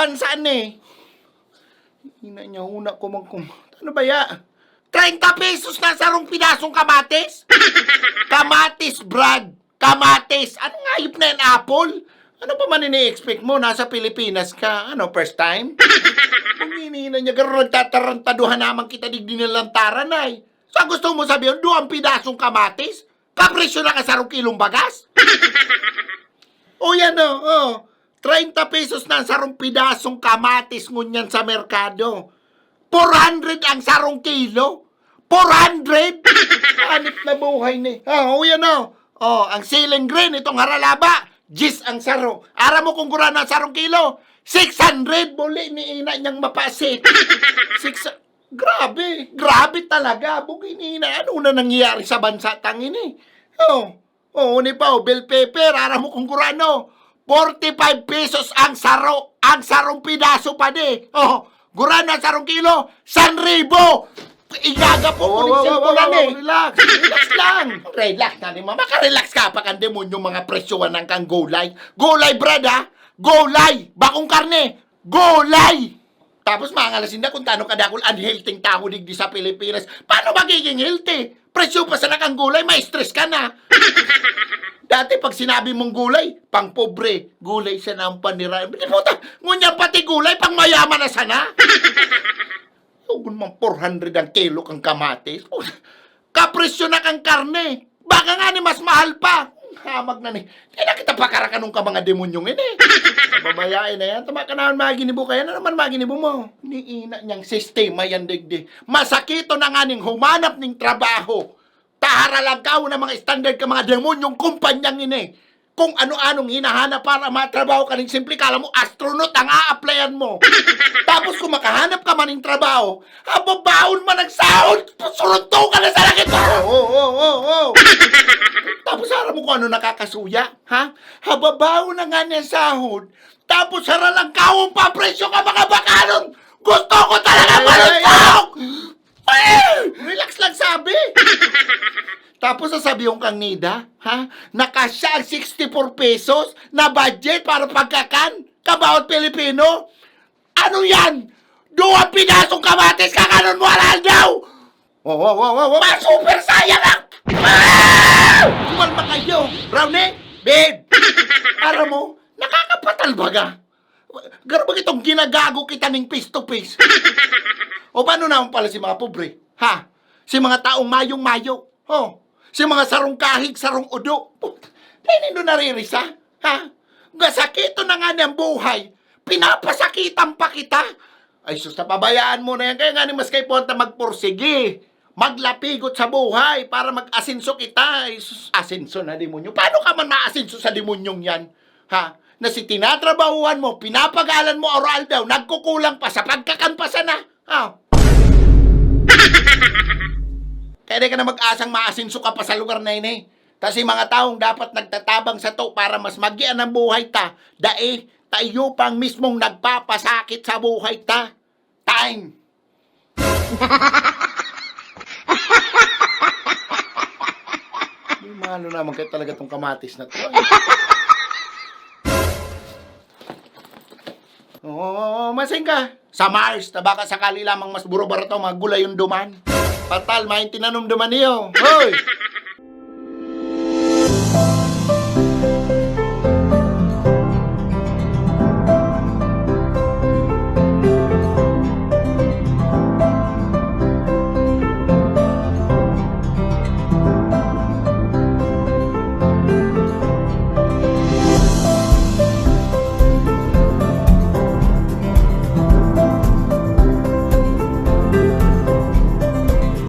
bansaan eh. Ina niya, una ko ano ba ya? 30 pesos na sarong pinasong kamatis? Kamatis, Brad. Kamatis. Ano nga hayop na yan, apple? Ano pa man ini-expect mo? Nasa Pilipinas ka. Ano, first time? Kung hinihina niya, gano'n nagtatarantaduhan naman kita digdi nilantaran ay. Sa gusto mo sabihin, doon pinasong kamatis? Kapresyo na ka sarong kilong bagas? O yan o, 30 pesos na ang sarong pidasong kamatis ngunyan sa merkado. 400 ang sarong kilo. 400? Anip na buhay ni. O yan o. Ang ceiling green, itong haralaba. 10 ang saro. Ara mo kung gura na sarong kilo. 600. Buli ni ina niyang mapasit. Grabe talaga. Bugin ina. Ano na nangyayari sa bansa tangin eh? Ni pa, bell pepper. Ara mo kung gura no. 45 pesos ang saro. Ang sarong pidaso pa di. Gura na sarong kilo. 1,000. Igaga po ko ng cellphone eh. Relax lang. Relax na ni mama. Makarelax ka pa kan demonyo mga presyoan ng kang gulay. Gulay, brad ha? Gulay. Bakong karne. Gulay. Tapos mga ngalasin na kung tano kadakol unhealthy tao digdi sa Pilipinas. Paano magiging healthy? Presyo pa sa nakang gulay, may stress ka na. Dati pag sinabi mong gulay, pang pobre, gulay siya na ang panira. Ngunya pati gulay, pang mayaman na sana. Huwag mang 400 ang kilo kang kamatis. Kapresyo na kang karne. Baka nga ni mas mahal pa. Hamag na ni. Hindi na kita pakarakanong ka mga demonyong ini. Babayain na yan. Tama ka naman maginibo kaya na naman maginibo mo. Niina niyang sistema yan digdi. Masakito na nga ning humanap ning trabaho. Tahara lang ka na mga standard ka mga demonyong kumpanyang ini. Kung ano-anong hinahanap para matrabaho ka ning simple, kala mo astronaut ang a-applyan mo. Tapos kung makahanap ka man ng trabaho, hababaon man ang sahod, surunto ka na sa langit. Tapos harap mo kung ano nakakasuya, ha? Hababaon na nga niya sahod, tapos haralang kawong papresyo ka mga bakanon. Gusto ko talaga malusok! Relax lang sabi. Tapos sasabihin kang nida, ha? Nakasya ang 64 pesos na budget para pagkakan? Kabawat Pilipino? Ano yan? Duwang pinasong kamatis, kakanon mo alal daw! Super sayang lang! Kumalma kayo! Brownie! Babe! Para mo, nakakapatal baga. Garabag itong ginagago kita ng face to face. O paano naman pala si mga pobre? Ha? Si mga taong mayong-mayo? Si mga sarong kahig, sarong udo. Hindi nyo naririsa? Ha? Gasakito na nga niyang buhay. Pinapasakitan pa kita. Ay sus, napabayaan mo na yan. Kaya nga ni mas kay punta magpursige. Maglapigot sa buhay para mag-asinso kita. Ay sus, asinso na demonyo. Paano ka man maasinso sa demonyong yan? Ha? Na si tinatrabahuan mo, pinapagalan mo oral daw, nagkukulang pa sa pagkakanpasan na. Ha? Kaya ka na mag-asang maasinso ka pa sa lugar na yun eh. Kasi mga taong dapat nagtatabang sa to para mas magian ang buhay ta. Tayo pang mismong nagpapasakit sa buhay ta. Time! Malo naman kayo talaga tong kamatis na to. Masing ka. Sa Mars, na baka sakali lamang mas buro-baro to, mga gulay yung duman. Patal, main tinanong duman niyo. Hoy!